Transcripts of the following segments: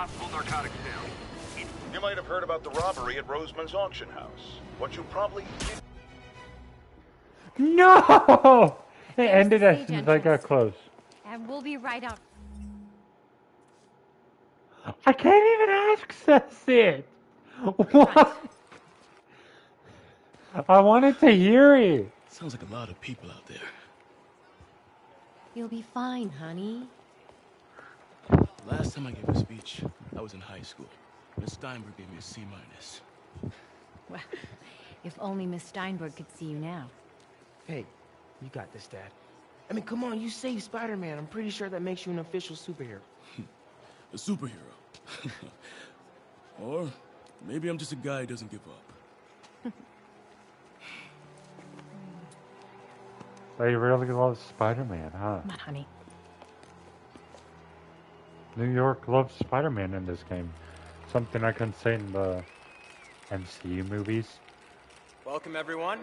possible narcotics sales. You might have heard about the robbery at Roseman's auction house. What you probably did... No! It There's ended the as stage soon as I got entrance. close. And we'll be right out. I can't even access it! What? I wanted to hear it. Sounds like a lot of people out there. You'll be fine, honey. Last time I gave a speech, I was in high school. Miss Steinberg gave me a C-. Well, if only Miss Steinberg could see you now. Hey, you got this, Dad. I mean, come on, you saved Spider-Man. I'm pretty sure that makes you an official superhero. A superhero. Or maybe I'm just a guy who doesn't give up. They really love Spider-Man, huh? Come on, honey. New York loves Spider-Man in this game. Something I couldn't say in the MCU movies. Welcome, everyone.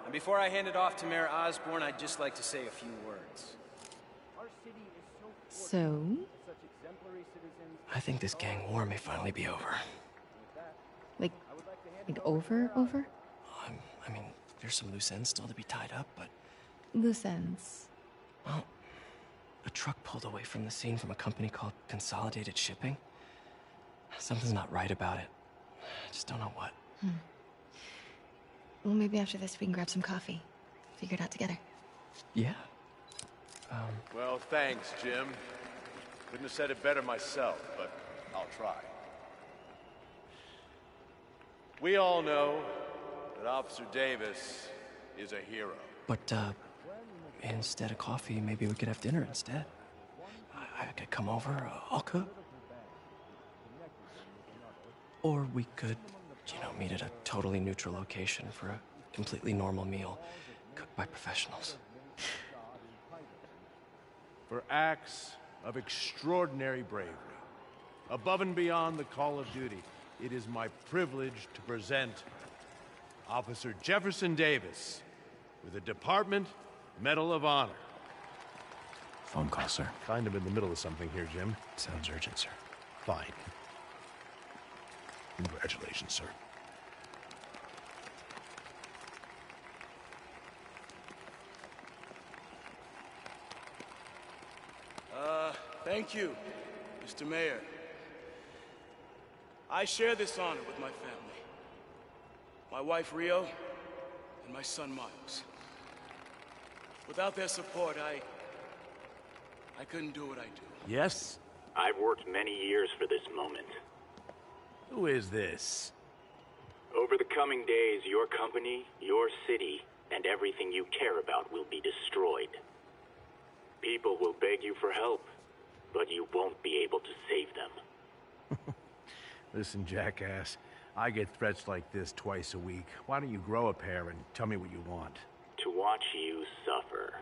And before I hand it off to Mayor Osborn, I'd just like to say a few words. So? I think this gang war may finally be over. Like over? I mean, there's some loose ends still to be tied up, but... Loose ends. Well, a truck pulled away from the scene from a company called Consolidated Shipping. Something's not right about it. I just don't know what. Well, maybe after this we can grab some coffee. Figure it out together. Yeah. Well, thanks, Jim. Couldn't have said it better myself, but I'll try. We all know that Officer Davis is a hero. But, instead of coffee, maybe we could have dinner instead. I could come over, I'll cook. Or we could, meet at a totally neutral location for a completely normal meal, cooked by professionals. For acts of extraordinary bravery, above and beyond the call of duty, it is my privilege to present Officer Jefferson Davis with the Department Medal of Honor. Phone call, sir. Find him in the middle of something here, Jim. Sounds urgent, sir. Fine. Congratulations, sir. Thank you, Mr. Mayor. I share this honor with my family. My wife, Rio, and my son, Miles. Without their support, I couldn't do what I do. Yes? I've worked many years for this moment. Who is this? Over the coming days, your company, your city, and everything you care about will be destroyed. People will beg you for help, but you won't be able to save them. Listen, jackass. I get threats like this twice a week. Why don't you grow a pair and tell me what you want? To watch you suffer.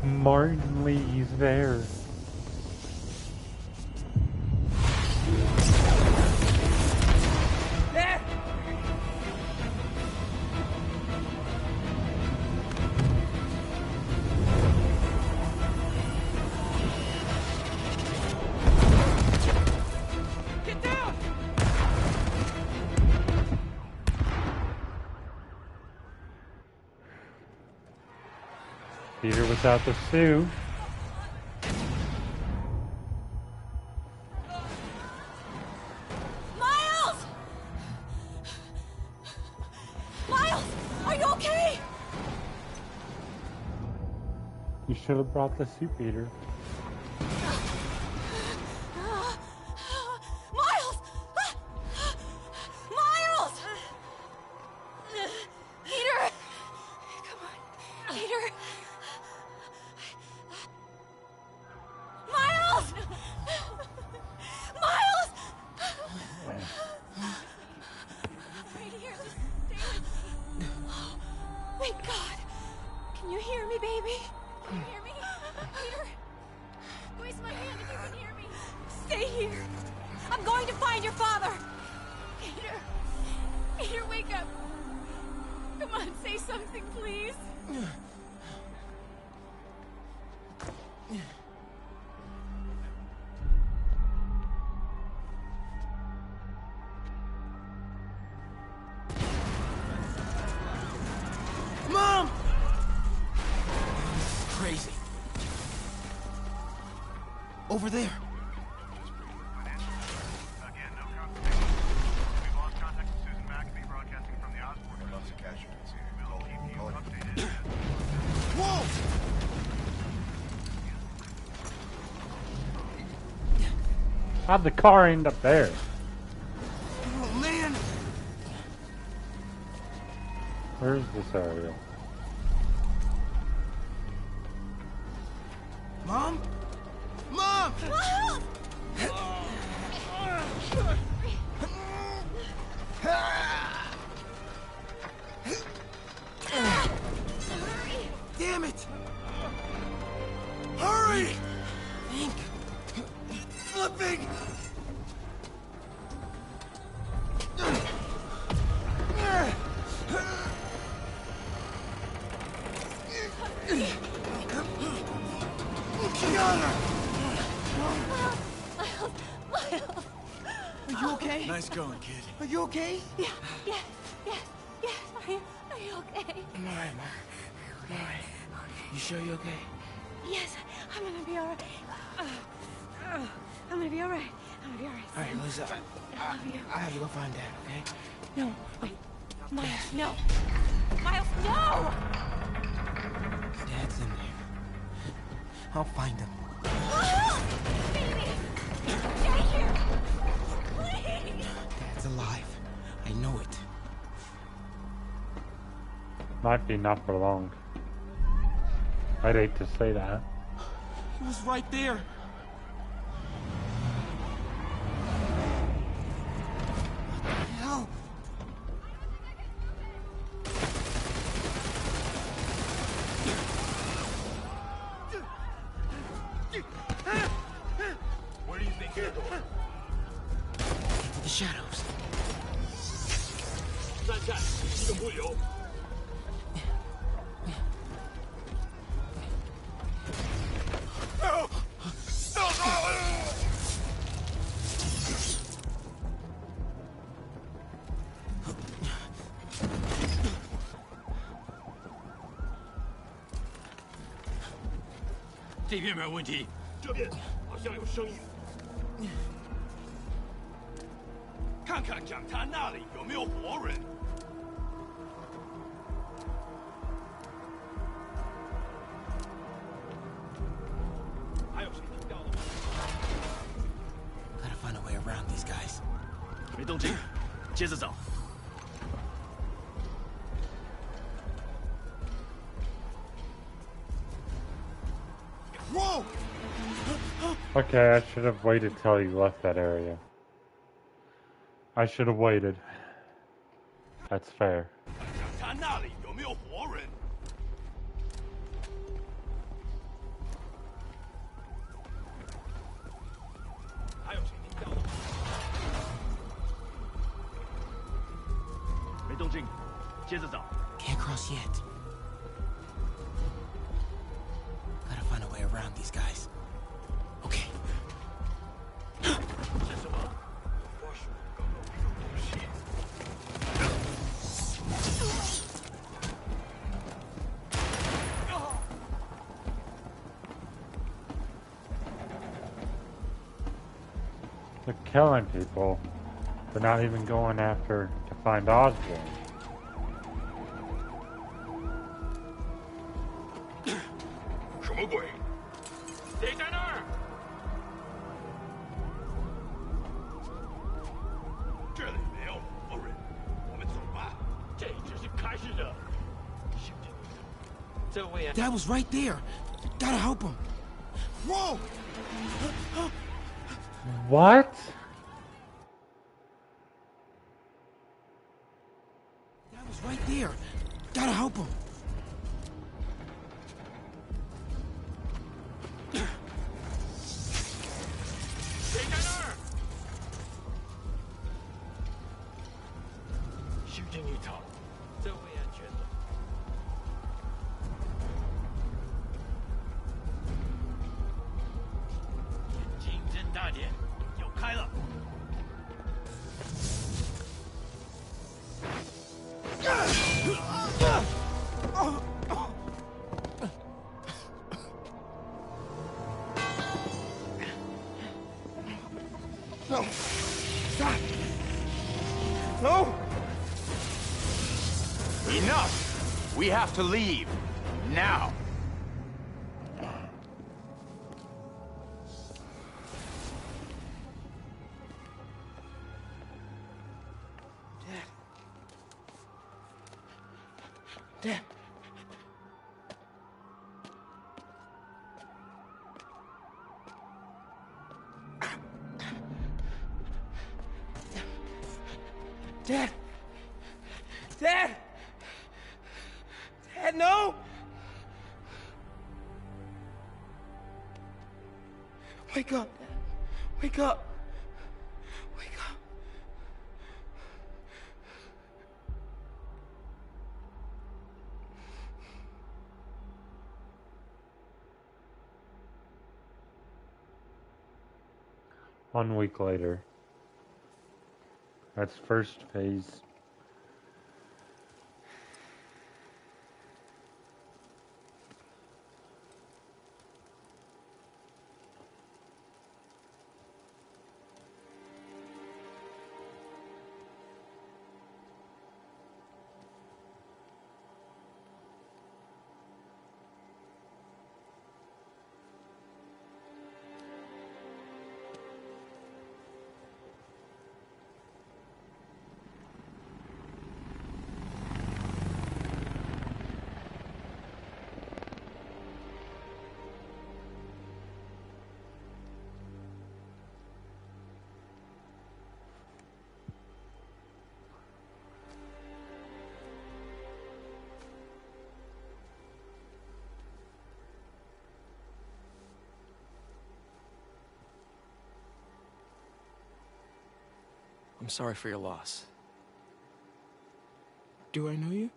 Martin Lee's there. Get down! Peter without the suit. Miles! Miles! Are you okay? You should have brought the suit, Peter. Miles! Miles! Peter! Come on, Peter. Miles! Miles! Right here, just stay with me. Thank God. Can you hear me? Peter? Squeeze my hand if you can hear me. Stay here. I'm going to find your father. Peter. Peter, wake up. Come on, say something, please. Mom! This is crazy. Over there. Again, no confirmation. We've lost contact with Susan McAfee, broadcasting from the Osborne. Lots of casualties here. We'll keep you updated. Whoa! How'd the car end up there? Oh, man! Where's this area? Mom? Mom! Damn it! Hurry! Think. Flipping! Are you okay? Nice going, kid. Are you okay? Yeah. Are you okay? I'm alright, Mom. I'm alright. You sure you're okay? Yes, I'm gonna be alright. I'm gonna be alright. I'm gonna be alright. Alright, Lisa. I love you. I have to go find Dad, okay? No, wait. Miles, no. Miles, no! Dad's in there. I'll find him. Baby! Stay here! Please! Dad's alive. I know it. Might be not for long. I'd hate to say that. He was right there. What the hell? Where do you think you're going? Into the shadows. 站下，一个木流。 这边没有问题，这边好像有声音。看看讲坛那里有没有活人。还有谁听到了吗？ Gotta find a way around these guys. 没动静，接着找。 Whoa! Okay, I should have waited till you left that area. I should have waited. That's fair. 讲坛那里有没有活人？还有谁听到了吗？没动静，接着找。 Can't cross yet. Gotta find a way around these guys. Okay. 是什么？我说刚刚有东西。 They're killing people. They're not even going after to find Osborn. 什么鬼？谁在那儿？这里没有活人，我们走吧。这只是开始的。兄弟，这位 Dad was right there. Gotta help him. Whoa! What? Dad was right there. Gotta help him. No. Stop. No! Enough! We have to leave. Now! Dad. Dad! Dad! Dad, no! Wake up, Dad. Wake up. Wake up. One week later. That's first phase. I'm sorry for your loss. Do I know you?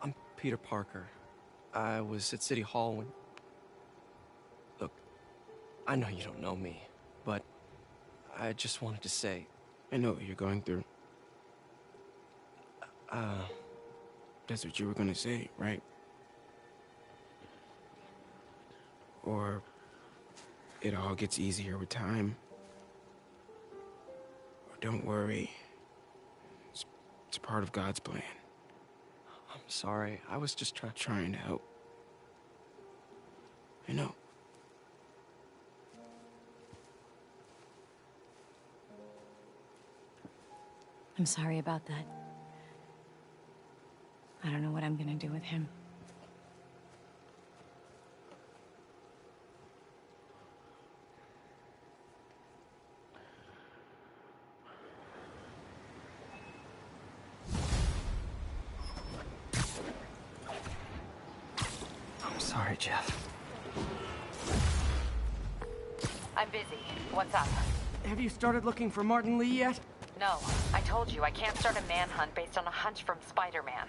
I'm Peter Parker. I was at City Hall when... Look, I know you don't know me, but I just wanted to say... I know what you're going through. That's what you were gonna say, right? Or it all gets easier with time. Or don't worry. It's part of God's plan. I'm sorry. I was just trying to help. I know. I'm sorry about that. I don't know what I'm gonna do with him. I'm sorry, Jeff. I'm busy. What's up? Have you started looking for Martin Lee yet? No. I told you, I can't start a manhunt based on a hunch from Spider-Man.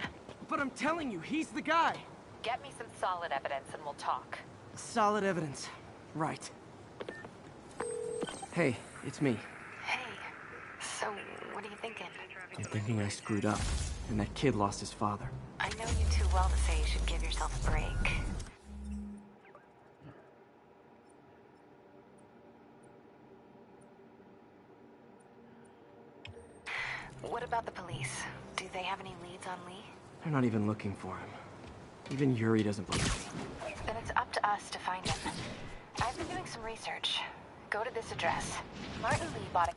But I'm telling you, he's the guy. Get me some solid evidence and we'll talk. Solid evidence. Right. Hey, it's me. Hey. So, what are you thinking? I'm thinking I screwed up, and that kid lost his father. I know you too well to say you should give yourself a break. What about the police? Do they have any leads on Lee? They're not even looking for him. Even Yuri doesn't believe me. Then it's up to us to find him. I've been doing some research. Go to this address. Martin Lee bought a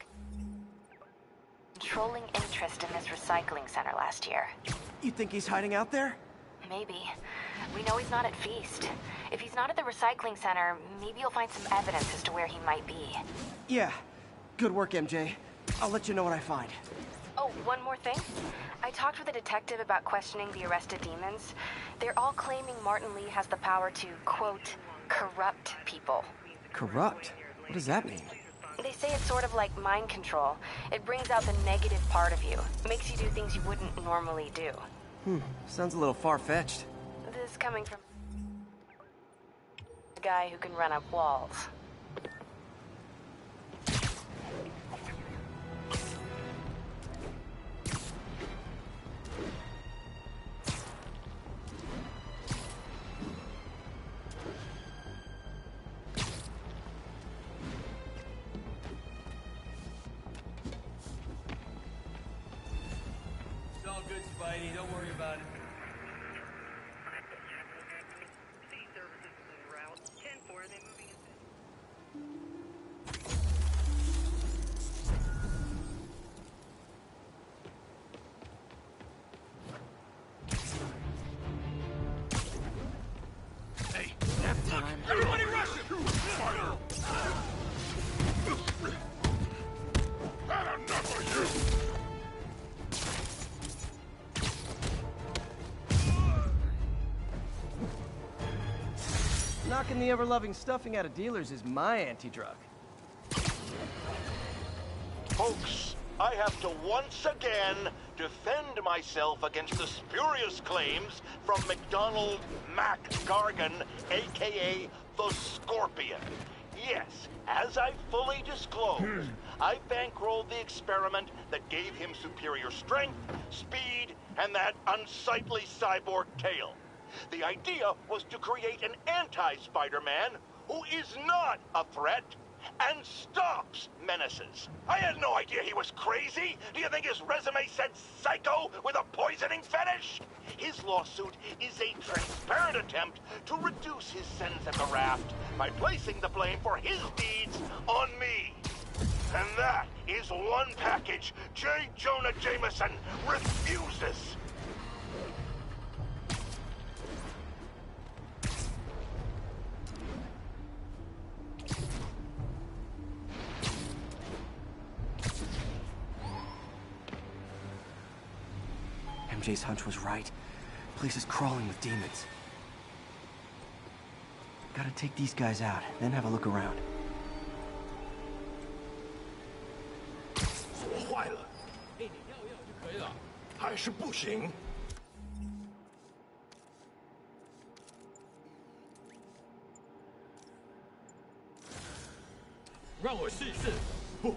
controlling interest in this recycling center last year. You think he's hiding out there? Maybe. We know he's not at Feast. If he's not at the recycling center, maybe you'll find some evidence as to where he might be. Yeah. Good work, MJ. I'll let you know what I find. Oh, one more thing. I talked with a detective about questioning the arrested demons. They're all claiming Martin Lee has the power to, quote, corrupt people. Corrupt? What does that mean? They say it's sort of like mind control. It brings out the negative part of you. Makes you do things you wouldn't normally do. Sounds a little far-fetched. This coming from a guy who can run up walls. good, Spidey. Don't worry about it. Sea services en route. 10-4, then moving into... Hey, nap time. Everybody rush him! Had enough of you! Knocking the ever-loving stuffing out of dealers is my anti-drug. Folks, I have to once again defend myself against the spurious claims from McDonald Mac Gargan, aka the Scorpion. Yes, as I fully disclosed, I bankrolled the experiment that gave him superior strength, speed, and that unsightly cyborg tail. The idea was to create an anti-Spider-Man who is not a threat and stops menaces. I had no idea he was crazy. Do you think his resume said psycho with a poisoning fetish? His lawsuit is a transparent attempt to reduce his sentence at the raft by placing the blame for his deeds on me. And that is one package J. Jonah Jameson refuses. MJ's hunch was right. The place is crawling with demons. Gotta take these guys out, then have a look around. 锁坏了。哎，你要就可以了。还是不行。让我试一试。不。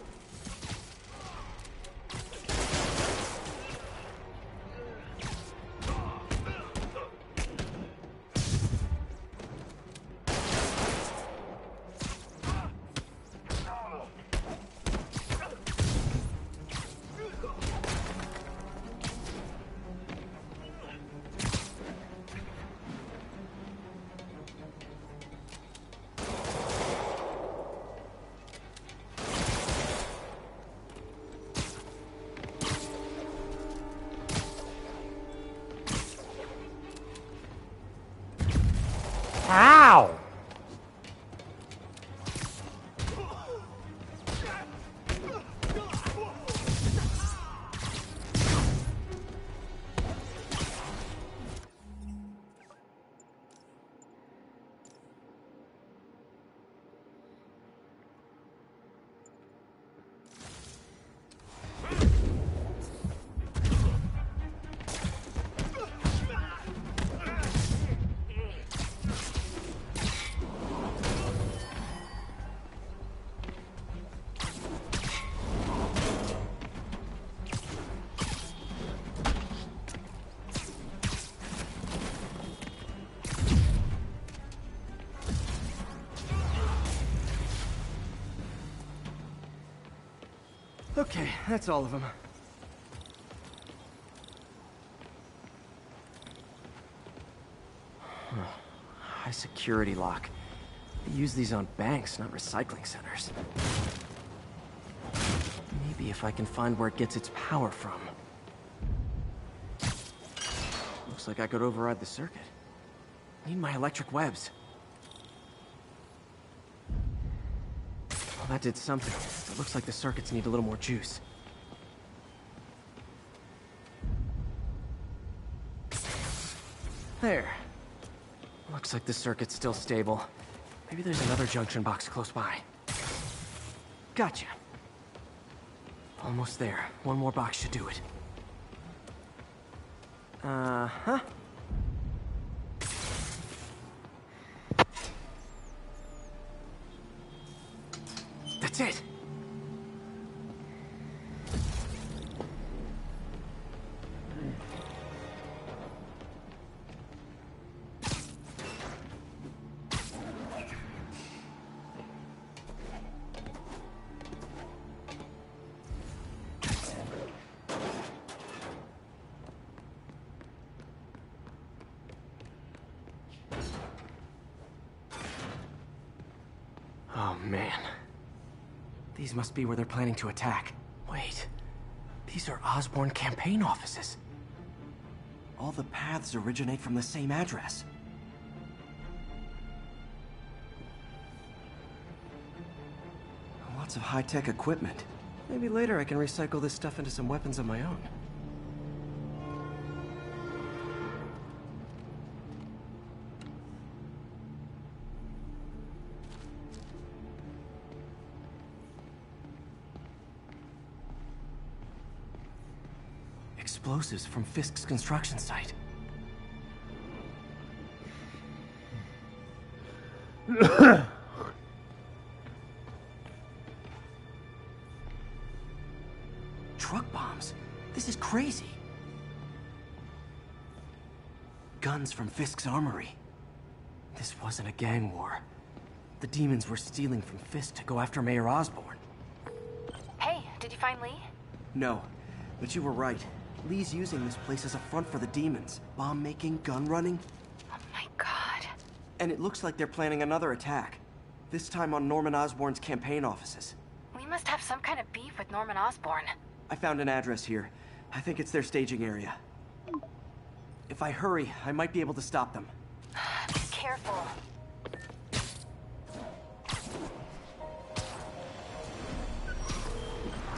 Ow! Okay, that's all of them. High security lock. They use these on banks, not recycling centers. Maybe if I can find where it gets its power from. Looks like I could override the circuit. Need my electric webs. Well, that did something. It looks like the circuits need a little more juice. There. Looks like the circuit's still stable. Maybe there's another junction box close by. Gotcha. Almost there. One more box should do it. Uh-huh. That's it. Oh, man. These must be where they're planning to attack. Wait. These are Osborn campaign offices. All the paths originate from the same address. Lots of high-tech equipment. Maybe later I can recycle this stuff into some weapons of my own. Explosives from Fisk's construction site. Truck bombs? This is crazy. Guns from Fisk's armory. This wasn't a gang war. The demons were stealing from Fisk to go after Mayor Osborn. Hey, did you find Lee? No, but you were right. Lee's using this place as a front for the demons. Bomb making, gun running. Oh my god. And it looks like they're planning another attack. This time on Norman Osborn's campaign offices. We must have some kind of beef with Norman Osborn. I found an address here. I think it's their staging area. If I hurry, I might be able to stop them. Be careful.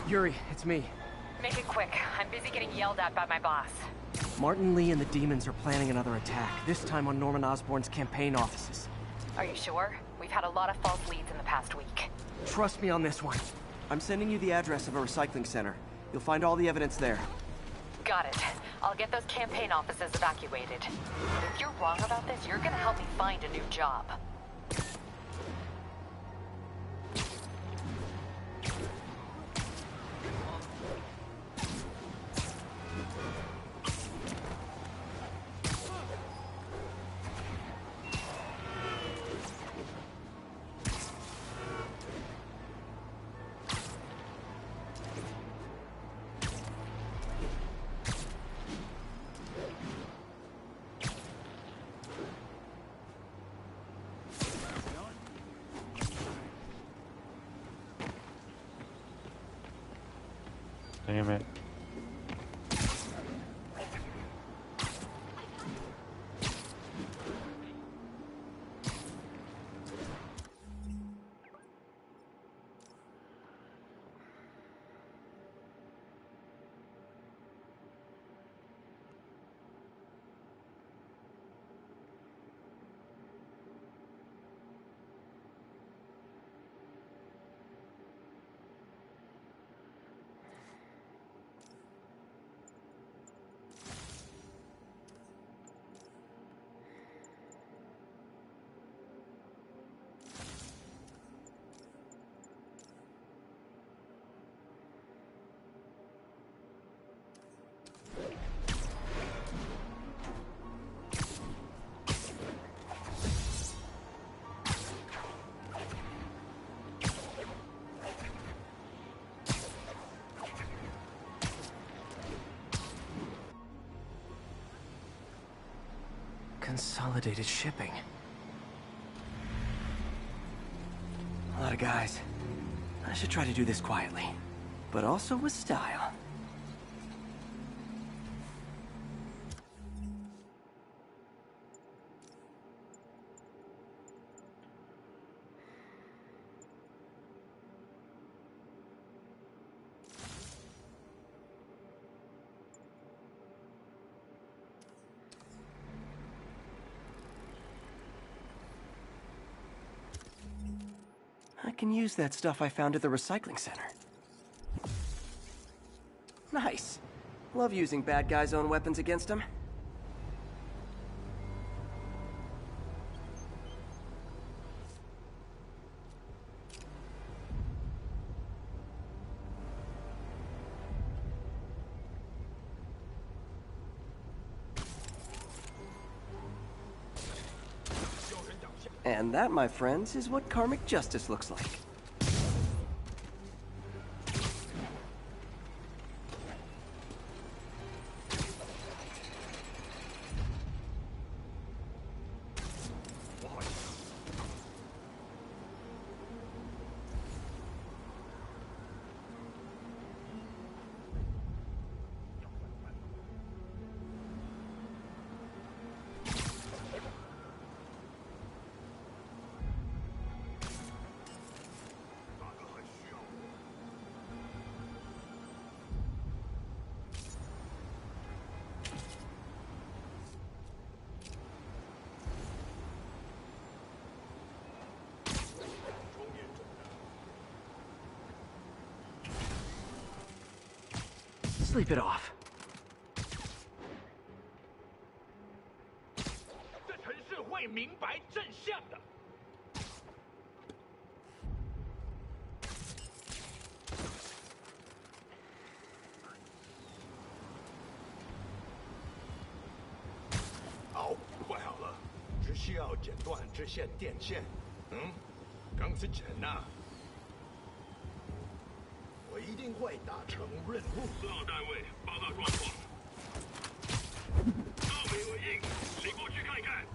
Yuri, it's me. Make it quick. I'm busy getting yelled at by my boss. Martin Lee and the demons are planning another attack, this time on Norman Osborn's campaign offices. Are you sure? We've had a lot of false leads in the past week. Trust me on this one. I'm sending you the address of a recycling center. You'll find all the evidence there. Got it. I'll get those campaign offices evacuated. If you're wrong about this, you're gonna help me find a new job. Damn it. Consolidated shipping. A lot of guys. I should try to do this quietly, but also with style. I can use that stuff I found at the recycling center. Nice. Love using bad guys' own weapons against them. And that, my friends, is what karmic justice looks like. Sleep it off. 这城市会明白真相的。好，快好了，只需要剪断这线电线。钢丝城呐，我一定会达成任务。所有单位报告状况。到没回应，你过去看一看。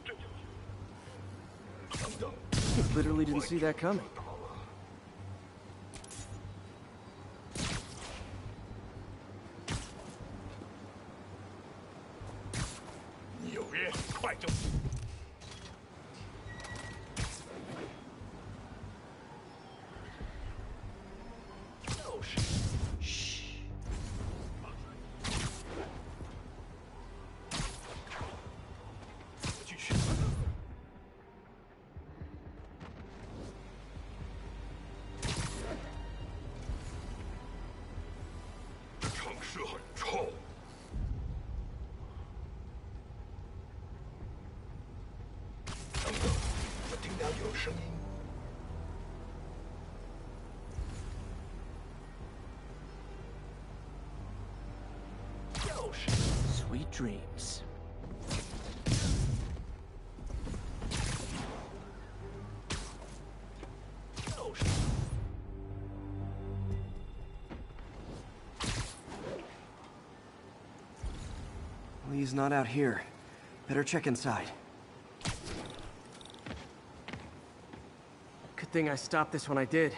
这就是。等等。Literally didn't see that coming. 纽约，快就！就是，嘘。我继续。城市很臭。 有声音。就是。Sweet dreams. Lee's not out here. Better check inside. Good thing I stopped this when I did.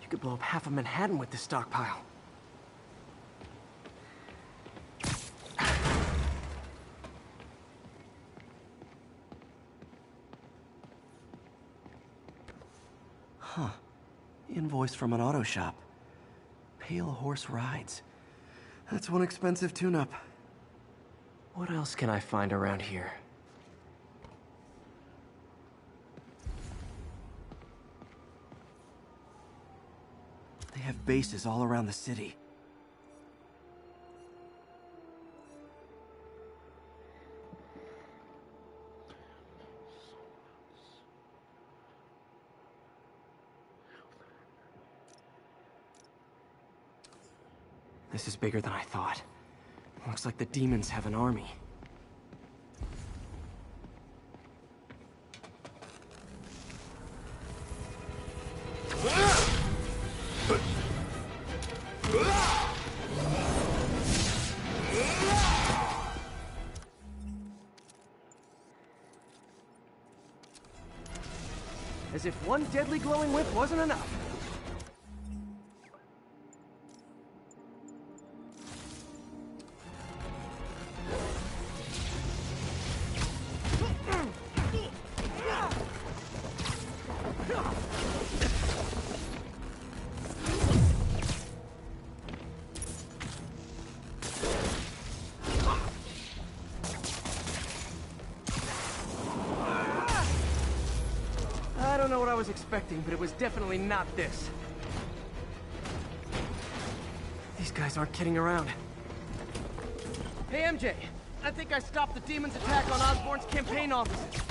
You could blow up half of Manhattan with this stockpile. Huh. Invoice from an auto shop. Pale Horse Rides. That's one expensive tune-up. What else can I find around here? They have bases all around the city. This is bigger than I thought. Looks like the demons have an army. As if one deadly glowing whip wasn't enough. I don't know what I was expecting, but it was definitely not this. These guys aren't kidding around. Hey, MJ. I think I stopped the demon's attack on Osborn's campaign offices.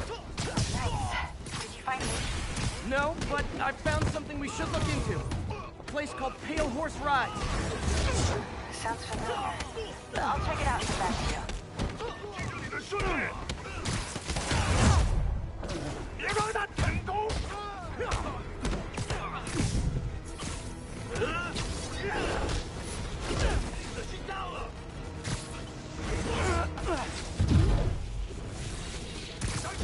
Nice. Did you find me? No, but I found something we should look into. A place called Pale Horse Rides. Sounds familiar. I'll check it out and get back to you. 别让他成功！听到了。小心！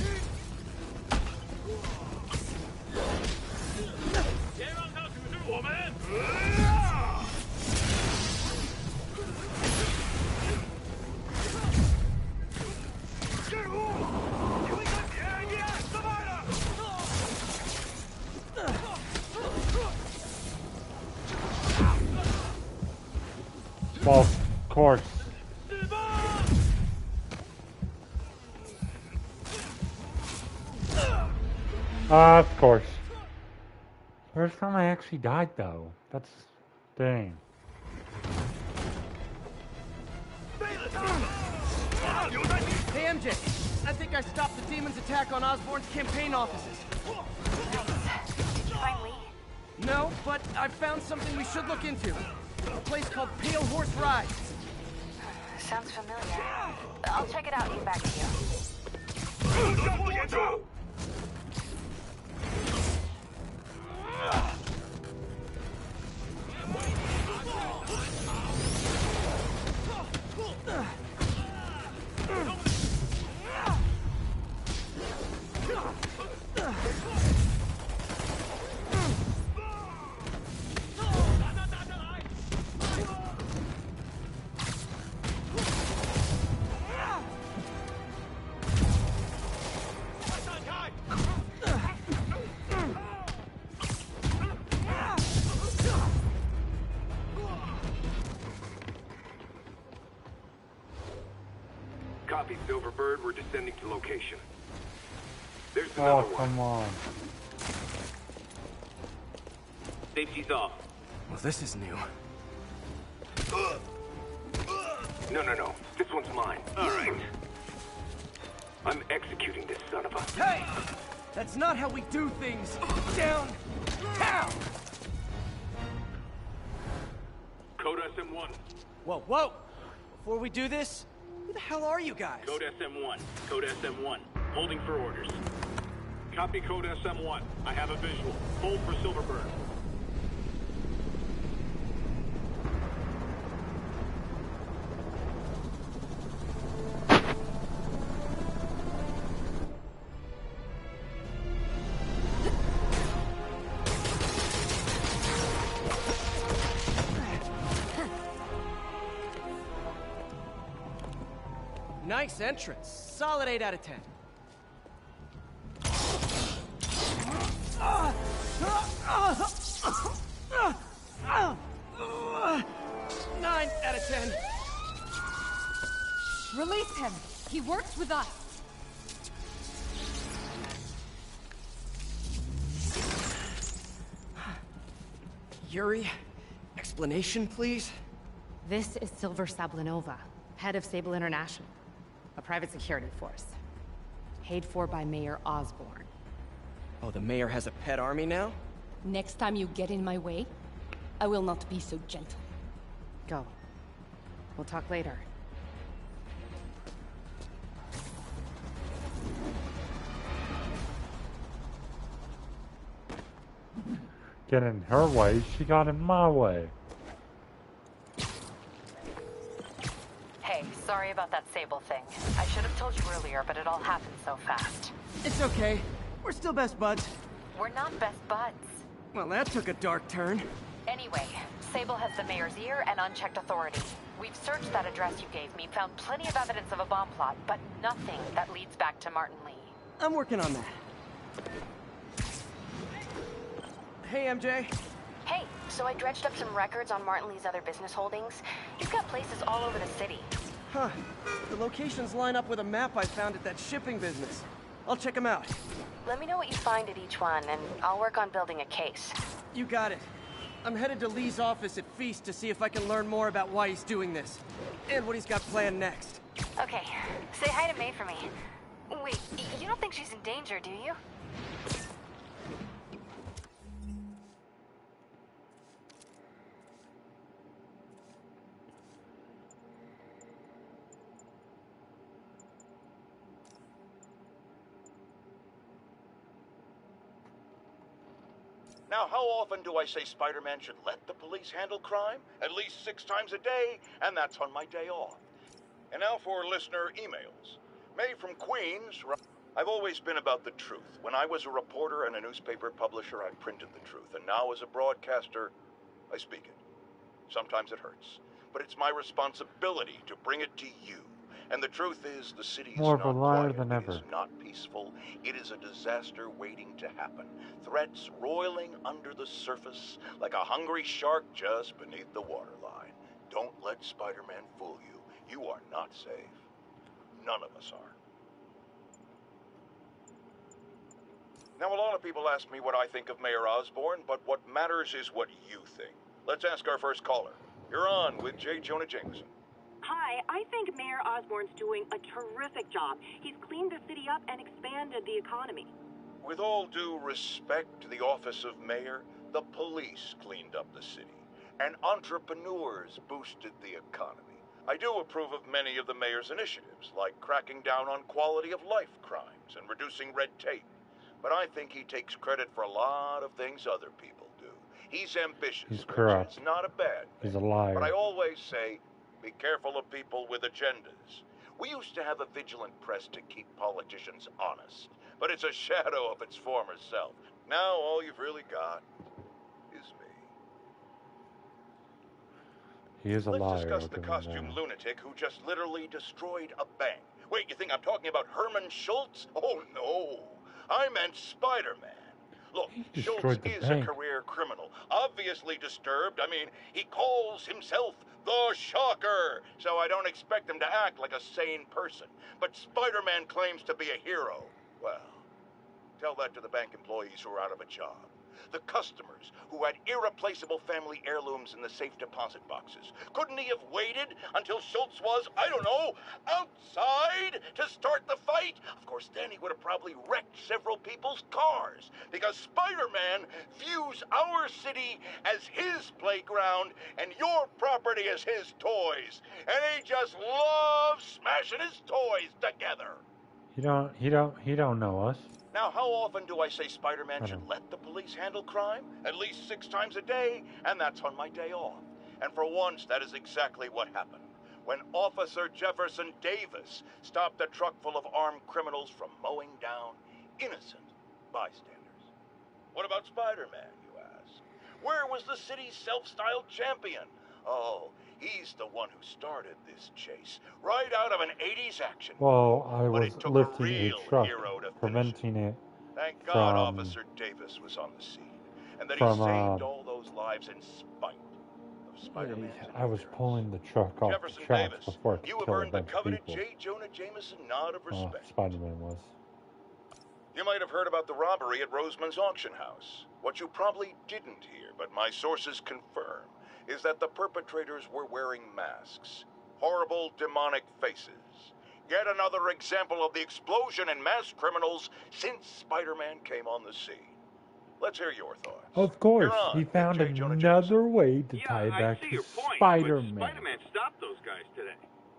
别让他阻止我们！进入！ Well, of course. Of course. First time I actually died, though. That's... dang. Hey, MJ. I think I stopped the demon's attack on Osborn's campaign offices. Did you find Lee? No, but I found something we should look into. A place called Pale Horse Rides. Sounds familiar. I'll check it out and get back to you. Copy, Silverbird. We're descending to location. There's Oh, another one. come on. Safety's off. Well, this is new. No. This one's mine. All right. I'm executing this son of a... Hey! That's not how we do things downtown! Code SM-1. Whoa! Before we do this, who the hell are you guys? Code SM-1. Code SM-1. Holding for orders. Copy Code SM-1. I have a visual. Hold for Silverbird. Nice entrance. Solid 8 out of 10. 9 out of 10. Release him. He works with us. Yuri, explanation, please? This is Silver Sablinova, head of Sable International, a private security force. Paid for by Mayor Osborn. Oh, the mayor has a pet army now? Next time you get in my way, I will not be so gentle. Go. We'll talk later. Get in her way, she got in my way. Hey, sorry about that Sable thing. I should have told you earlier, but it all happened so fast. It's okay. We're still best buds. We're not best buds. Well, that took a dark turn. Anyway, Sable has the mayor's ear and unchecked authority. We've searched that address you gave me, found plenty of evidence of a bomb plot, but nothing that leads back to Martin Lee. I'm working on that. Hey, MJ. Hey, so I dredged up some records on Martin Lee's other business holdings. He's got places all over the city. Huh. The locations line up with a map I found at that shipping business. I'll check them out. Let me know what you find at each one, and I'll work on building a case. You got it. I'm headed to Lee's office at Feast to see if I can learn more about why he's doing this. And what he's got planned next. Okay, say hi to May for me. Wait, you don't think she's in danger, do you? Now, how often do I say Spider-Man should let the police handle crime? At least 6 times a day, and that's on my day off. And now for listener emails. May from Queens. I've always been about the truth. When I was a reporter and a newspaper publisher, I printed the truth. And now as a broadcaster, I speak it. Sometimes it hurts. But it's my responsibility to bring it to you. And the truth is, the city is More of not a liar quiet. than ever. It is not peaceful. It is a disaster waiting to happen. Threats roiling under the surface like a hungry shark just beneath the waterline. Don't let Spider-Man fool you. You are not safe. None of us are. Now, a lot of people ask me what I think of Mayor Osborn, but what matters is what you think. Let's ask our first caller. You're on with J. Jonah Jameson. Hi, I think Mayor Osborn's doing a terrific job. He's cleaned the city up and expanded the economy. With all due respect to the office of mayor, the police cleaned up the city, and entrepreneurs boosted the economy. I do approve of many of the mayor's initiatives, like cracking down on quality of life crimes and reducing red tape. But I think he takes credit for a lot of things other people do. He's ambitious. He's corrupt. It's not a bad thing. He's a liar. But I always say, be careful of people with agendas. We used to have a vigilant press to keep politicians honest, but it's a shadow of its former self. Now all you've really got is me. He is a liar. Let's discuss the costume lunatic who just literally destroyed a bank. Wait, you think I'm talking about Herman Schultz? Oh, no. I meant Spider-Man. Look, Schultz is a career criminal, obviously disturbed. I mean, he calls himself the Shocker, so I don't expect him to act like a sane person. But Spider-Man claims to be a hero. Well, tell that to the bank employees who are out of a job. The customers who had irreplaceable family heirlooms in the safe deposit boxes. Couldn't he have waited until Schultz was, I don't know, outside to start the fight? Of course, then he would have probably wrecked several people's cars, because Spider-Man views our city as his playground and your property as his toys. And he just loves smashing his toys together. He don't know us. Now, how often do I say Spider-Man should let the police handle crime? At least 6 times a day, and that's on my day off. And for once, that is exactly what happened. When Officer Jefferson Davis stopped a truck full of armed criminals from mowing down innocent bystanders. What about Spider-Man, you ask? Where was the city's self-styled champion? Oh, he's the one who started this chase, right out of an 80s action. Well, I was lifting a truck, preventing it. Thank God Officer Davis was on the scene, and that he saved all those lives in spite of Spider-Man. I was pulling the truck off the tracks before I could kill a bunch of people. J. Jonah Jameson nod of respect. Spider-Man was. You might have heard about the robbery at Roseman's auction house. What you probably didn't hear, but my sources confirm, is that the perpetrators were wearing masks. Horrible, demonic faces. Yet another example of the explosion in mass criminals since Spider-Man came on the scene. Let's hear your thoughts. Of course, he found another way to tie it back to Spider-Man. Spider-Man stopped those guys today.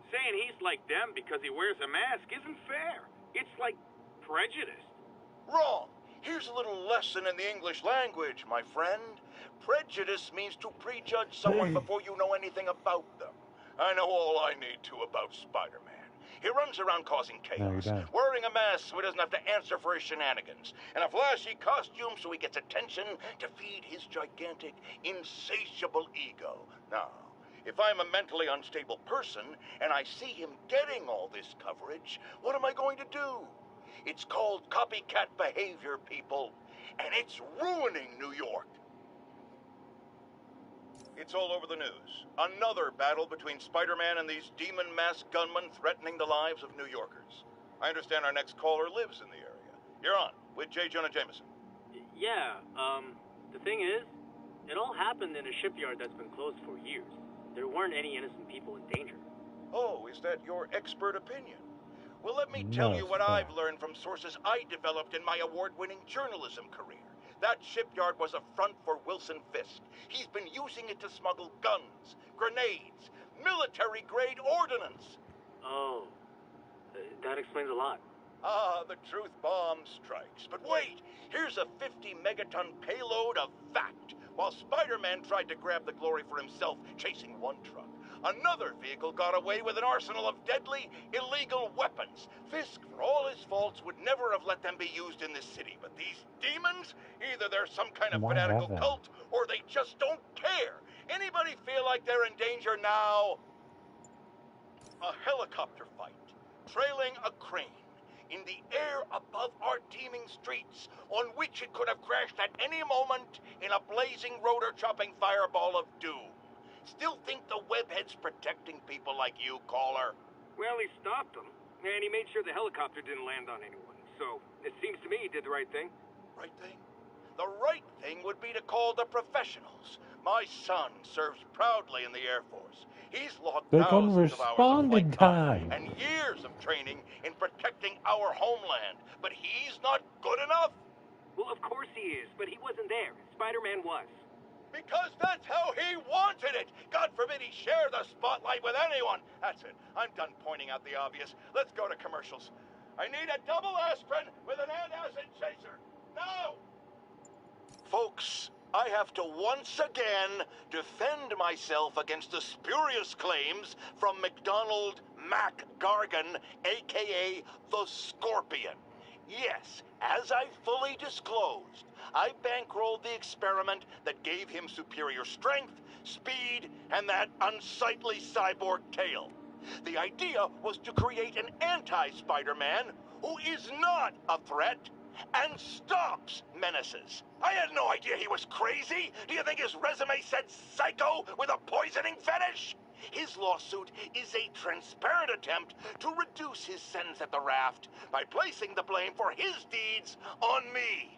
Saying he's like them because he wears a mask isn't fair. It's like prejudice. Wrong. Here's a little lesson in the English language, my friend. Prejudice means to prejudge someone before you know anything about them. I know all I need to about Spider-Man. He runs around causing chaos, wearing a mask so he doesn't have to answer for his shenanigans, and a flashy costume so he gets attention to feed his gigantic, insatiable ego. Now, if I'm a mentally unstable person and I see him getting all this coverage, what am I going to do? It's called copycat behavior, people, and it's ruining New York. It's all over the news. Another battle between Spider-Man and these demon-masked gunmen threatening the lives of New Yorkers. I understand our next caller lives in the area. You're on with J. Jonah Jameson. Yeah, the thing is, it all happened in a shipyard that's been closed for years. There weren't any innocent people in danger. Oh, is that your expert opinion? Well, let me tell you what I've learned from sources I developed in my award-winning journalism career. That shipyard was a front for Wilson Fisk. He's been using it to smuggle guns, grenades, military-grade ordnance. Oh, that explains a lot. Ah, the truth bomb strikes. But wait, here's a 50-megaton payload of fact. While Spider-Man tried to grab the glory for himself chasing one truck, another vehicle got away with an arsenal of deadly, illegal weapons. Fisk, for all his faults, would never have let them be used in this city. But these demons, either they're some kind of fanatical cult, or they just don't care. Anybody feel like they're in danger now? A helicopter fight, trailing a crane, in the air above our teeming streets, on which it could have crashed at any moment in a blazing rotor-chopping fireball of doom. Still think the webhead's protecting people like you, caller? Well, he stopped them, and he made sure the helicopter didn't land on anyone. So, it seems to me he did the right thing. Right thing? The right thing would be to call the professionals. My son serves proudly in the Air Force. He's logged They couldn't thousands of hours of respond in flight time time. and years of training in protecting our homeland. But he's not good enough? Well, of course he is, but he wasn't there. Spider-Man was. Because that's how he wanted it! God forbid he share the spotlight with anyone! That's it. I'm done pointing out the obvious. Let's go to commercials. I need a double aspirin with an antacid chaser. Now! Folks, I have to once again defend myself against the spurious claims from McDonald Mac Gargan, aka the Scorpion. Yes, as I fully disclosed, I bankrolled the experiment that gave him superior strength, speed, and that unsightly cyborg tail. The idea was to create an anti-Spider-Man who is not a threat and stops menaces. I had no idea he was crazy. Do you think his resume said psycho with a poisoning fetish? His lawsuit is a transparent attempt to reduce his sentence at the raft by placing the blame for his deeds on me.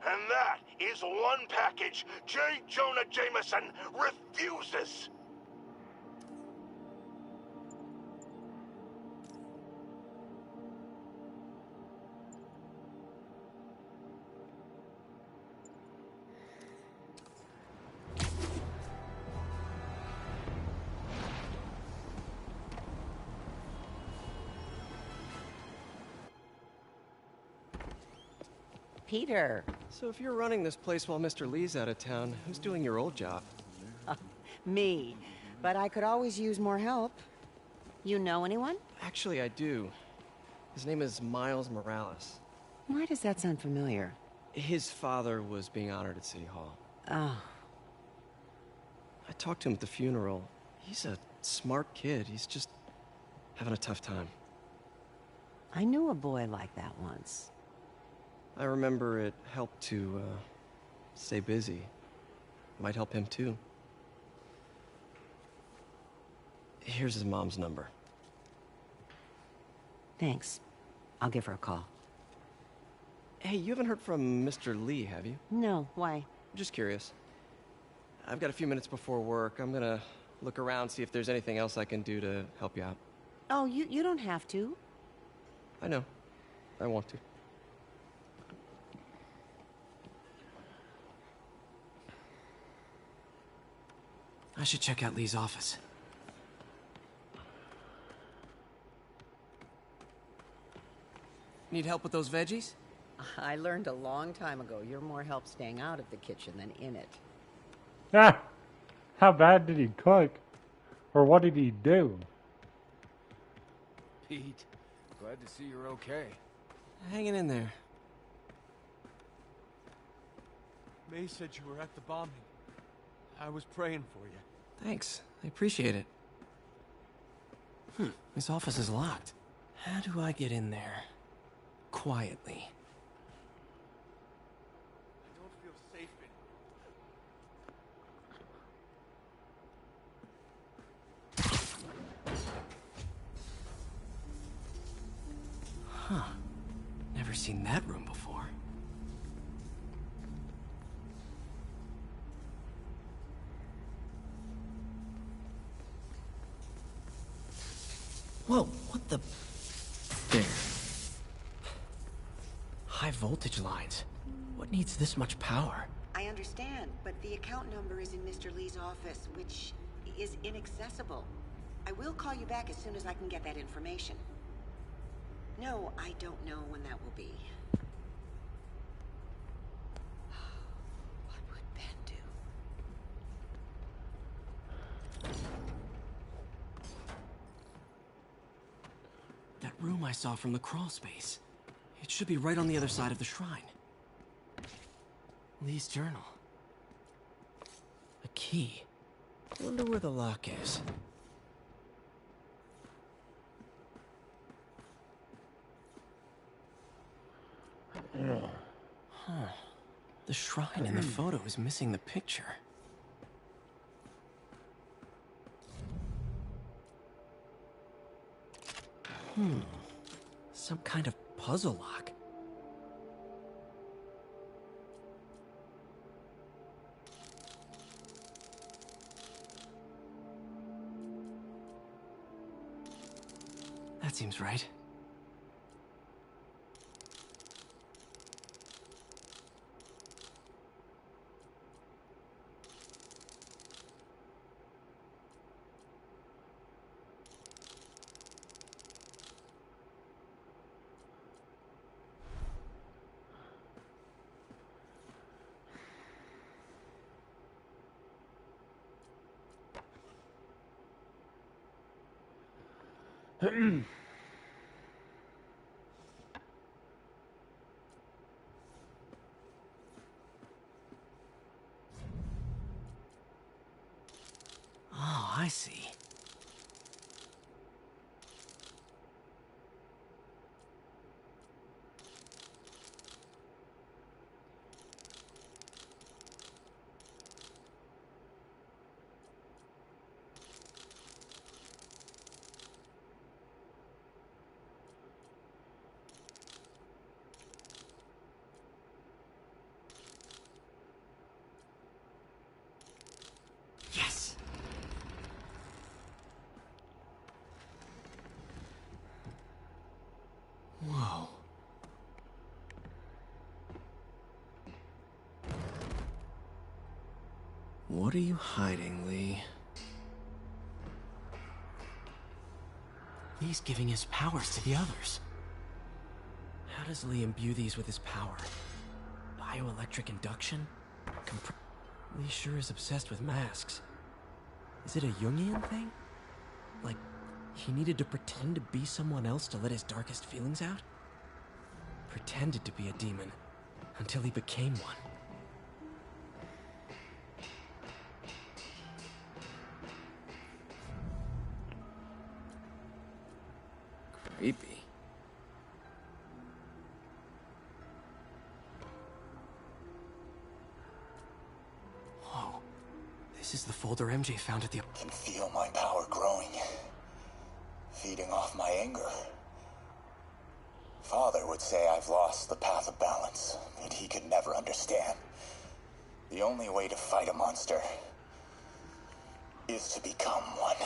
And that is one package J. Jonah Jameson refuses. Peter. So if you're running this place while Mr. Lee's out of town, who's doing your old job? Me. But I could always use more help. You know anyone? Actually, I do. His name is Miles Morales. Why does that sound familiar? His father was being honored at City Hall. Oh. I talked to him at the funeral. He's a smart kid. He's just having a tough time. I knew a boy like that once. I remember it helped to, stay busy. Might help him, too. Here's his mom's number. Thanks. I'll give her a call. Hey, you haven't heard from Mr. Lee, have you? No, why? Just curious. I've got a few minutes before work. I'm gonna look around, see if there's anything else I can do to help you out. Oh, you don't have to. I know. I want to. I should check out Lee's office. Need help with those veggies? I learned a long time ago you're more help staying out of the kitchen than in it. Ah! How bad did he cook? Or what did he do? Pete, glad to see you're okay. Hanging in there. May said you were at the bombing. I was praying for you. Thanks. I appreciate it. This office is locked. How do I get in there? Quietly. I don't feel safe Huh. Never seen that room before. Whoa, what the... There. High voltage lines. What needs this much power? I understand, but the account number is in Mr. Lee's office, which is inaccessible. I will call you back as soon as I can get that information. No, I don't know when that will be. What would Ben do? That room I saw from the crawl space. It should be right on the other side of the shrine. Lee's journal. A key. Wonder where the lock is. Huh. The shrine in the photo is missing the picture. Some kind of puzzle lock. That seems right. Oh, I see. Yes! Whoa. What are you hiding, Lee? He's giving his powers to the others. How does Lee imbue these with his power? Bioelectric induction? Lee sure is obsessed with masks. Is it a Jungian thing? Like, he needed to pretend to be someone else to let his darkest feelings out? Pretended to be a demon, until he became one. Creepy. Whoa. This is the folder MJ found at the... I can feel my power growing. Feeding off my anger. Father would say I've lost the path of balance, but he could never understand. The only way to fight a monster is to become one.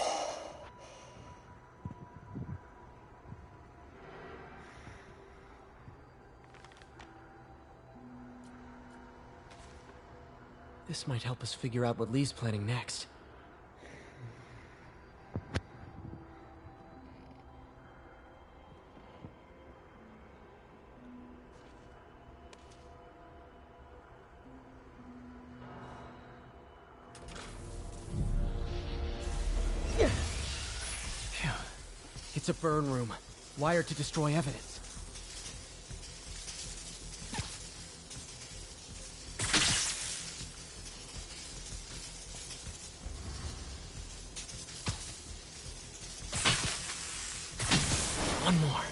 This might help us figure out what Lee's planning next. Phew. It's a burn room, wired to destroy evidence. One more.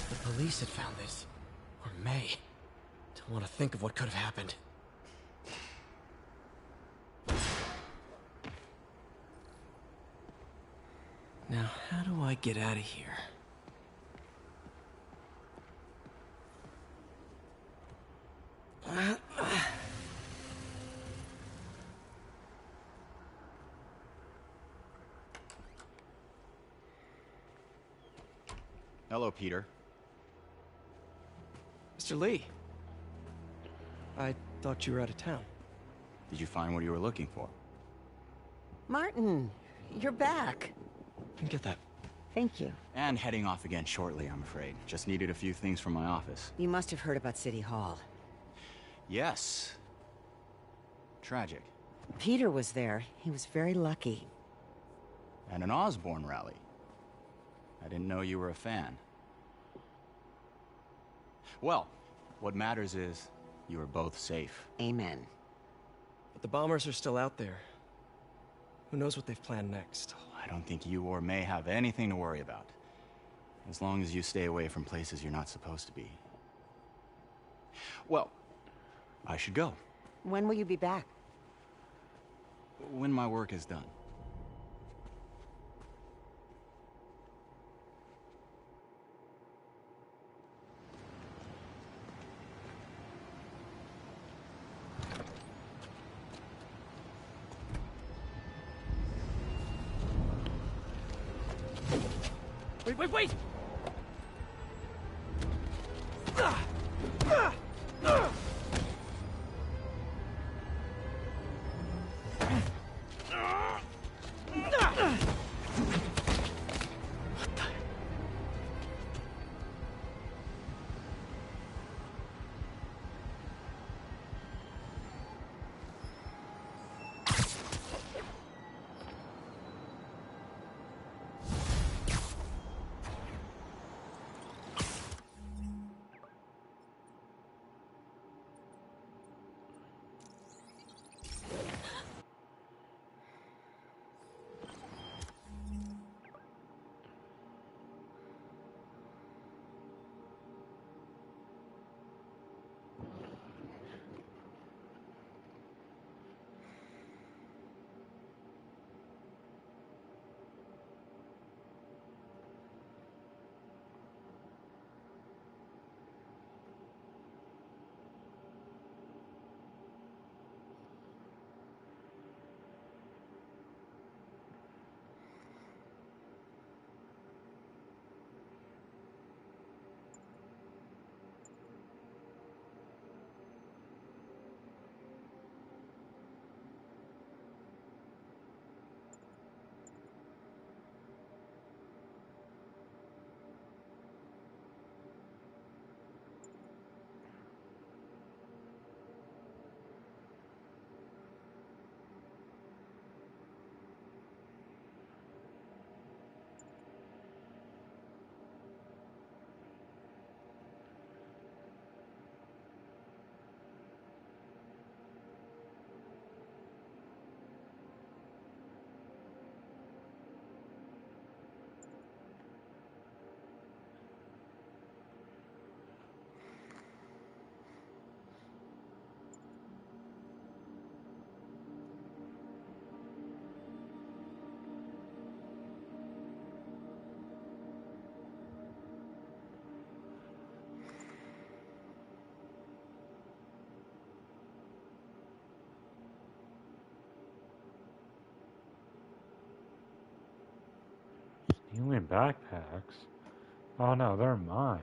The police had found this. Or may. Don't want to think of what could have happened. Now, how do I get out of here? Hello, Peter. Mr. Lee. I thought you were out of town. Did you find what you were looking for? Martin, you're back. Get that. Thank you. And heading off again shortly, I'm afraid. Just needed a few things from my office. You must have heard about City Hall. Yes. Tragic. Peter was there. He was very lucky. And an Osborn rally. I didn't know you were a fan. Well, what matters is you are both safe. Amen. But the bombers are still out there. Who knows what they've planned next? I don't think you or May have anything to worry about. As long as you stay away from places you're not supposed to be. Well, I should go. When will you be back? When my work is done. Wait! Stealing backpacks? Oh no, they're mine.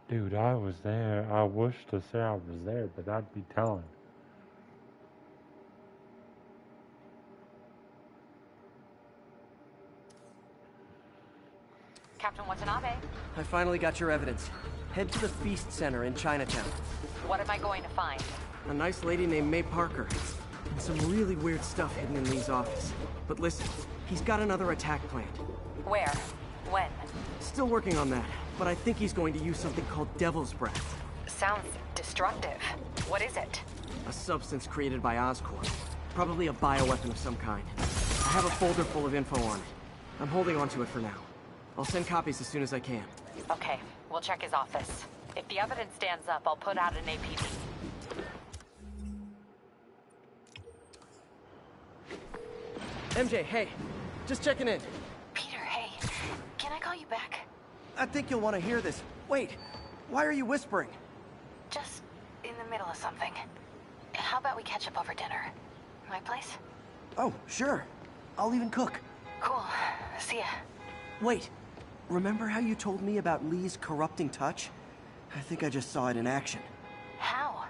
Dude, I was there. I wish to say I was there, but I'd be telling. Captain Watanabe, I finally got your evidence. Head to the Feast Center in Chinatown. what am I going to find? A nice lady named May Parker. And some really weird stuff hidden in Lee's office. But listen, he's got another attack planned. Where? When? Still working on that, but I think he's going to use something called Devil's Breath. Sounds destructive. What is it? A substance created by Oscorp. Probably a bioweapon of some kind. I have a folder full of info on it. I'm holding on to it for now. I'll send copies as soon as I can. Okay, we'll check his office. If the evidence stands up, I'll put out an APB. MJ, hey. Just checking in. Peter, hey. Can I call you back? I think you'll want to hear this. Wait, why are you whispering? Just in the middle of something. How about we catch up over dinner? My place? Oh, sure. I'll even cook. Cool. See ya. Wait, remember how you told me about Lee's corrupting touch? I think I just saw it in action. How?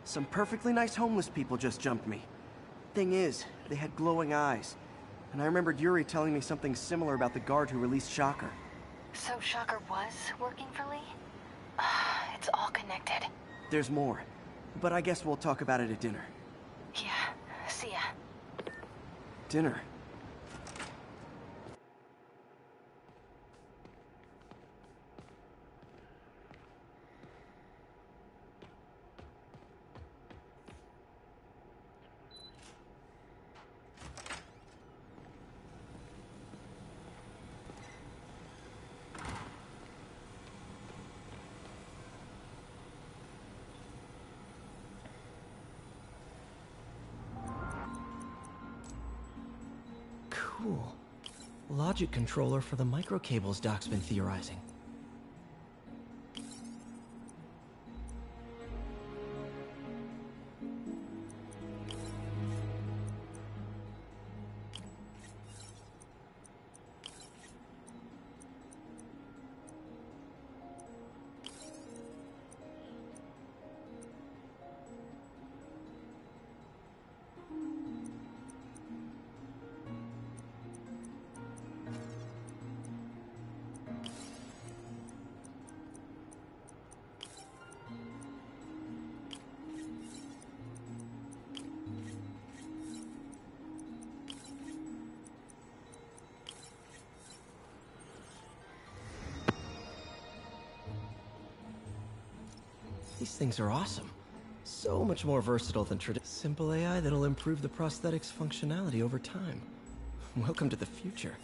Some perfectly nice homeless people just jumped me. Thing is, they had glowing eyes. And I remembered Yuri telling me something similar about the guard who released Shocker. So Shocker was working for Lee? It's all connected. There's more. But I guess we'll talk about it at dinner. Yeah, see ya. Dinner? Cool. Logic controller for the microcables Doc's been theorizing. These things are awesome. So much more versatile than traditional. Simple AI that'll improve the prosthetics functionality over time. Welcome to the future.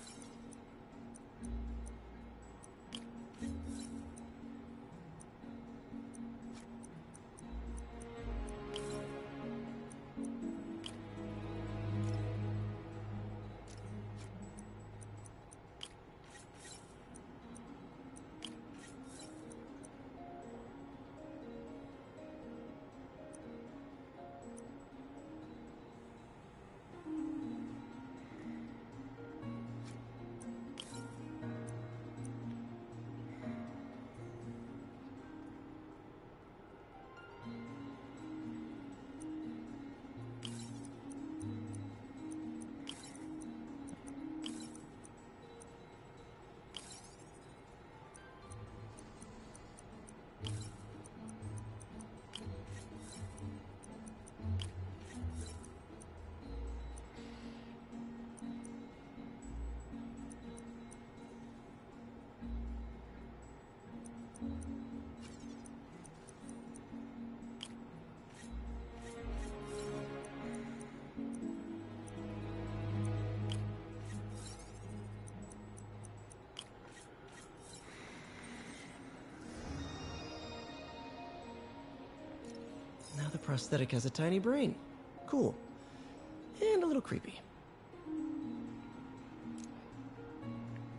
Now the prosthetic has a tiny brain. Cool. And a little creepy.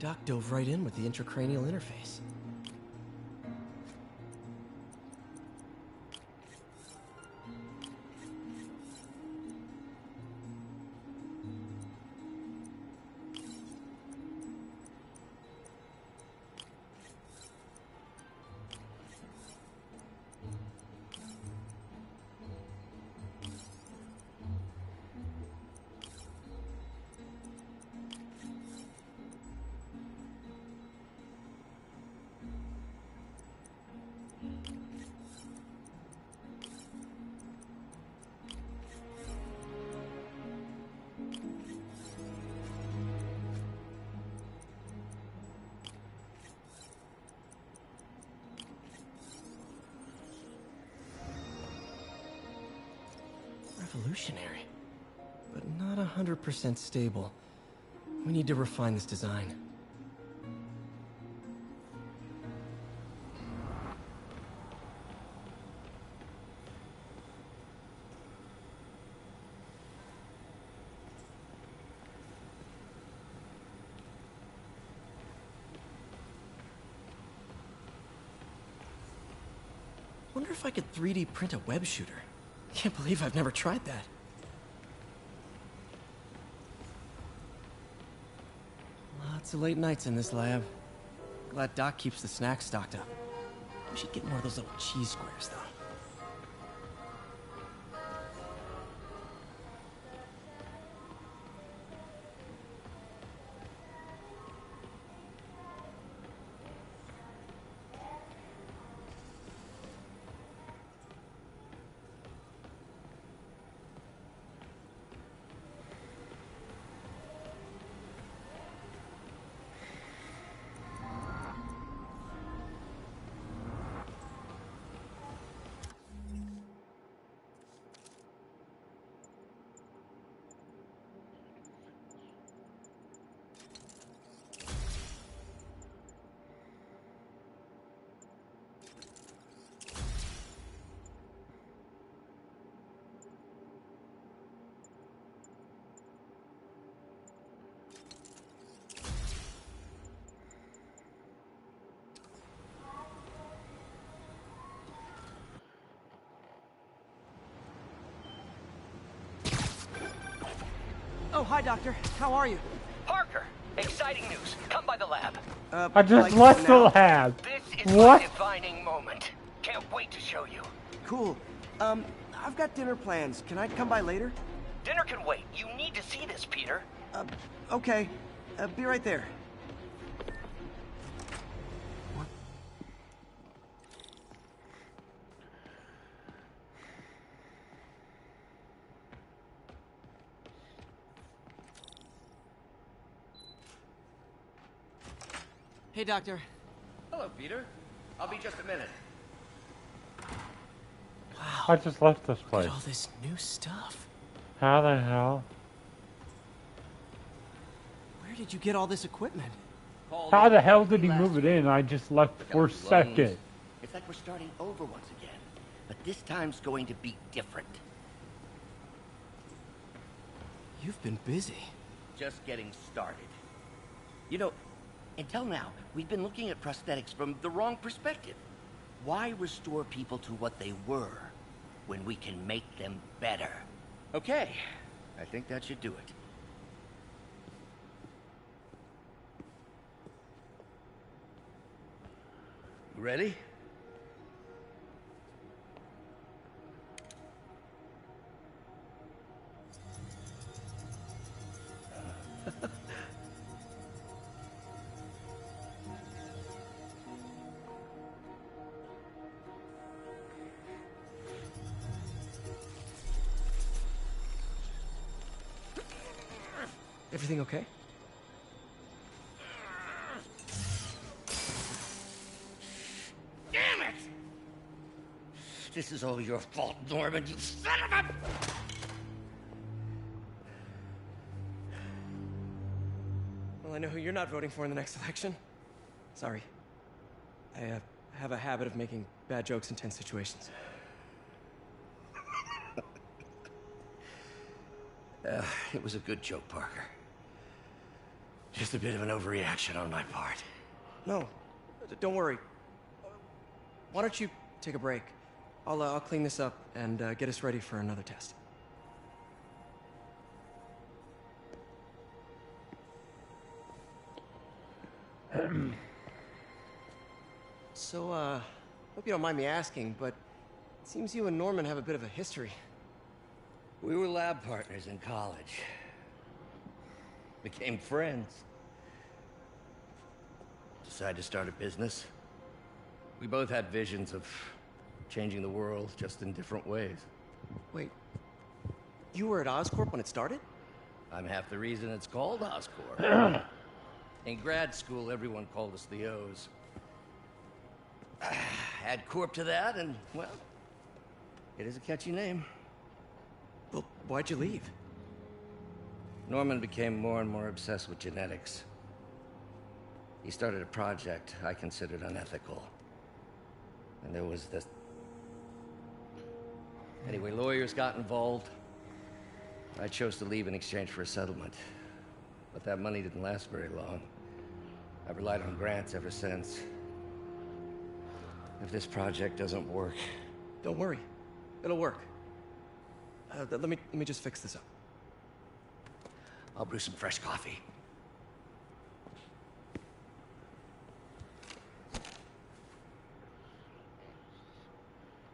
Doc dove right in with the intracranial interface. Revolutionary, but not 100% stable. We need to refine this design. Wonder if I could 3D print a web shooter. Can't believe I've never tried that. Lots of late nights in this lab. Glad Doc keeps the snacks stocked up. We should get more of those little cheese squares, though. Oh, hi, Doctor. How are you? Parker, exciting news. Come by the lab. I just left the lab. This is What? my defining moment. Can't wait to show you. Cool. I've got dinner plans. Can I come by later? Dinner can wait. You need to see this, Peter. Okay. Be right there. Hey, Doctor. Hello, Peter. I'll be just a minute. I just left this Look place. at all this new stuff. How the hell? Where did you get all this equipment? How the hell did he move it in? I just left for a second. It's like we're starting over once again. But this time's going to be different. You've been busy. Just getting started. You know, until now, we've been looking at prosthetics from the wrong perspective. Why restore people to what they were when we can make them better? Okay, I think that should do it. Ready? Everything okay? Damn it! This is all your fault, Norman, you son of a... Well, I know who you're not voting for in the next election. Sorry. I have a habit of making bad jokes in tense situations. It was a good joke, Parker. Just a bit of an overreaction on my part. No, don't worry. Why don't you take a break? I'll clean this up and get us ready for another test. So, hope you don't mind me asking, but it seems you and Norman have a bit of a history. We were lab partners in college. Became friends. Decided to start a business. We both had visions of changing the world, just in different ways. Wait, you were at Oscorp when it started? I'm half the reason it's called Oscorp. In grad school, everyone called us the O's. Add Corp to that, and, well, it is a catchy name. Well, why'd you leave? Norman became more and more obsessed with genetics. He started a project I considered unethical. And there was this... Anyway, lawyers got involved. I chose to leave in exchange for a settlement. But that money didn't last very long. I've relied on grants ever since. If this project doesn't work... Don't worry. It'll work. Let me just fix this up. I'll brew some fresh coffee.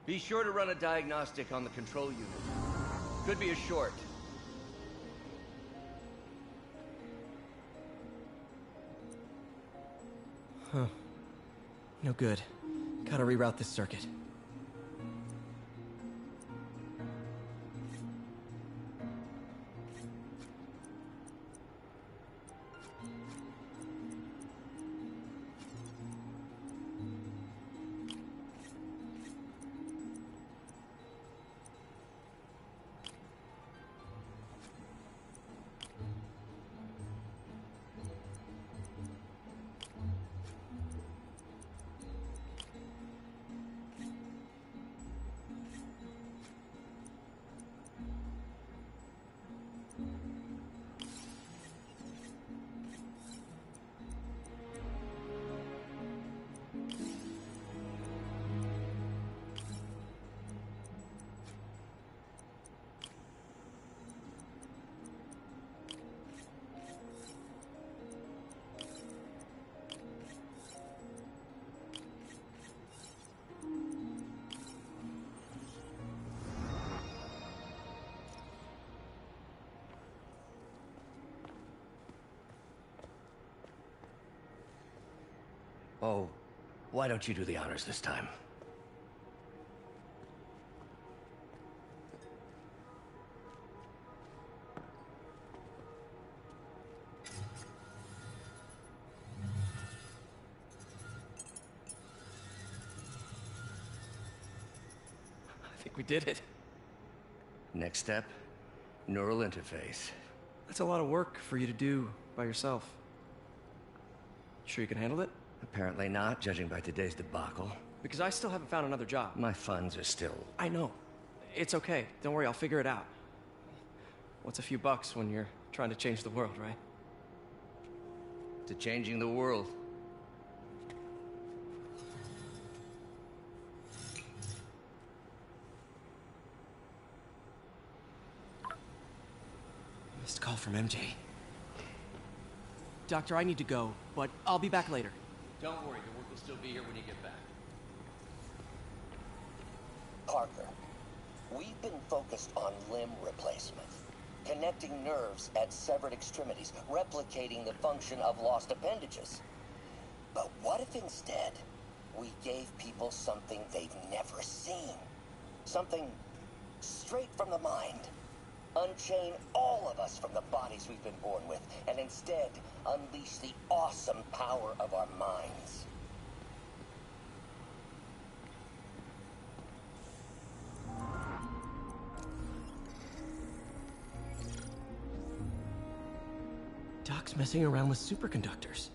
Be sure to run a diagnostic on the control unit. Could be a short. Huh. No good. Gotta reroute this circuit. Oh, why don't you do the honors this time? I think we did it. Next step, neural interface. That's a lot of work for you to do by yourself. Sure you can handle it? Apparently not, judging by today's debacle. Because I still haven't found another job. My funds are still... I know. It's okay. Don't worry, I'll figure it out. What's a few bucks when you're trying to change the world, right? To changing the world. Missed call from MJ. Doctor, I need to go, but I'll be back later. Don't worry, the work will still be here when you get back. Parker, we've been focused on limb replacement, connecting nerves at severed extremities, replicating the function of lost appendages. But what if instead we gave people something they've never seen? Something straight from the mind. Unchain all of us from the bodies we've been born with, and instead unleash the awesome power of our minds. Doc's messing around with superconductors.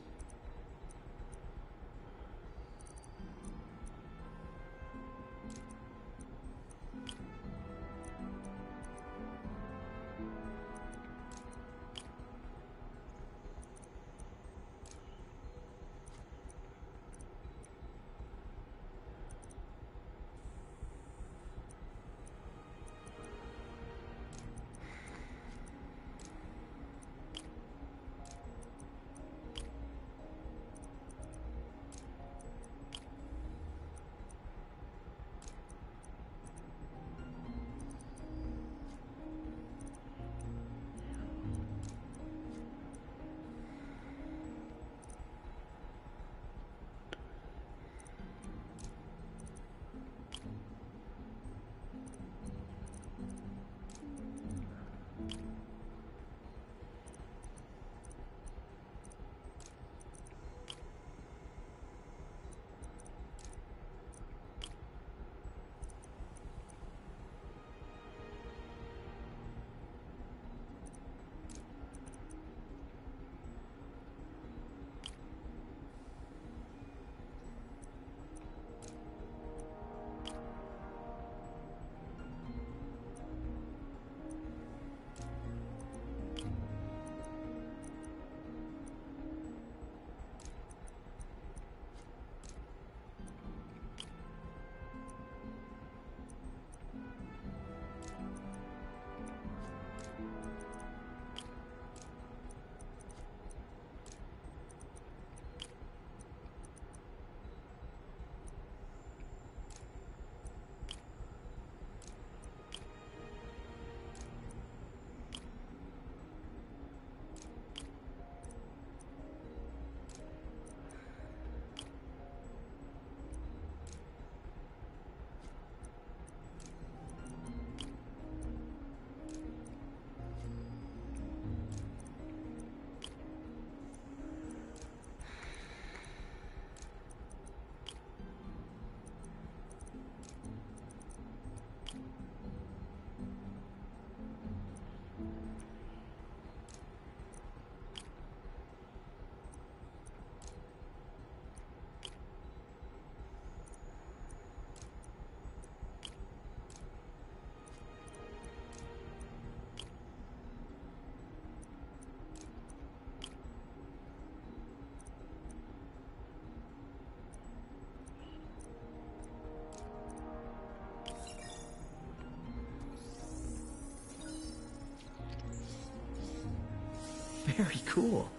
Very cool.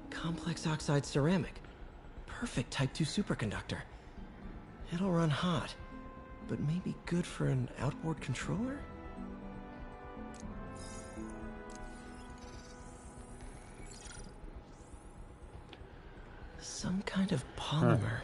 Complex oxide ceramic. Perfect Type 2 superconductor. It'll run hot, but maybe good for an outboard controller? Some kind of polymer.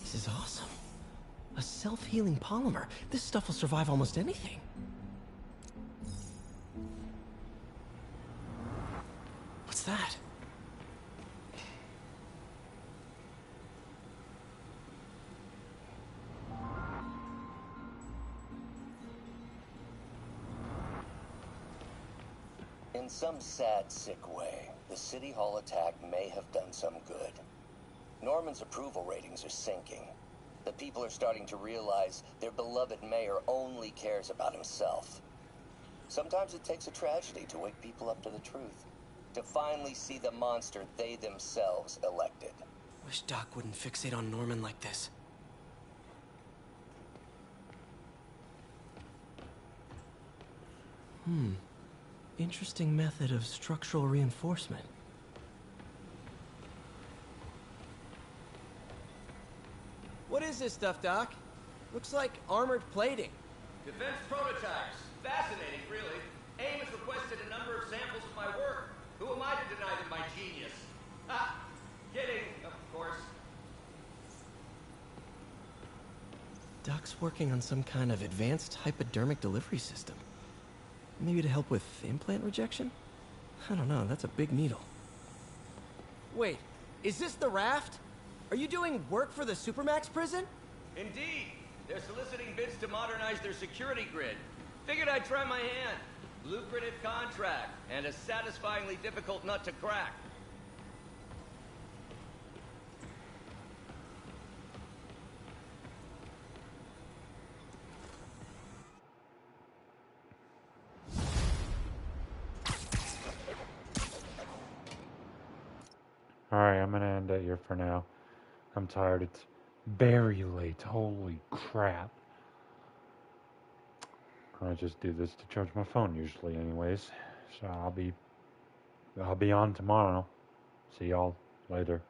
This is awesome. A self-healing polymer. This stuff will survive almost anything. What's that? In some sad, sick way, the City Hall attack may have done some good. Norman's approval ratings are sinking. The people are starting to realize their beloved mayor only cares about himself. Sometimes it takes a tragedy to wake people up to the truth, to finally see the monster they themselves elected. Wish Doc wouldn't fixate on Norman like this. Interesting method of structural reinforcement. What is this stuff, Doc? Looks like armored plating. Defense prototypes. Fascinating, really. AIM has requested a number of samples of my work. Who am I to deny them my genius? Ah, kidding, of course. Doc's working on some kind of advanced hypodermic delivery system. Maybe to help with implant rejection? I don't know, that's a big needle. Wait, Is this the raft? Are you doing work for the Supermax prison? Indeed. They're soliciting bids to modernize their security grid. Figured I'd try my hand. Lucrative contract, and a satisfyingly difficult nut to crack. Alright, I'm gonna end it here for now. I'm tired. It's very late. Holy crap. I just do this to charge my phone usually anyways. So I'll be on tomorrow. See y'all later.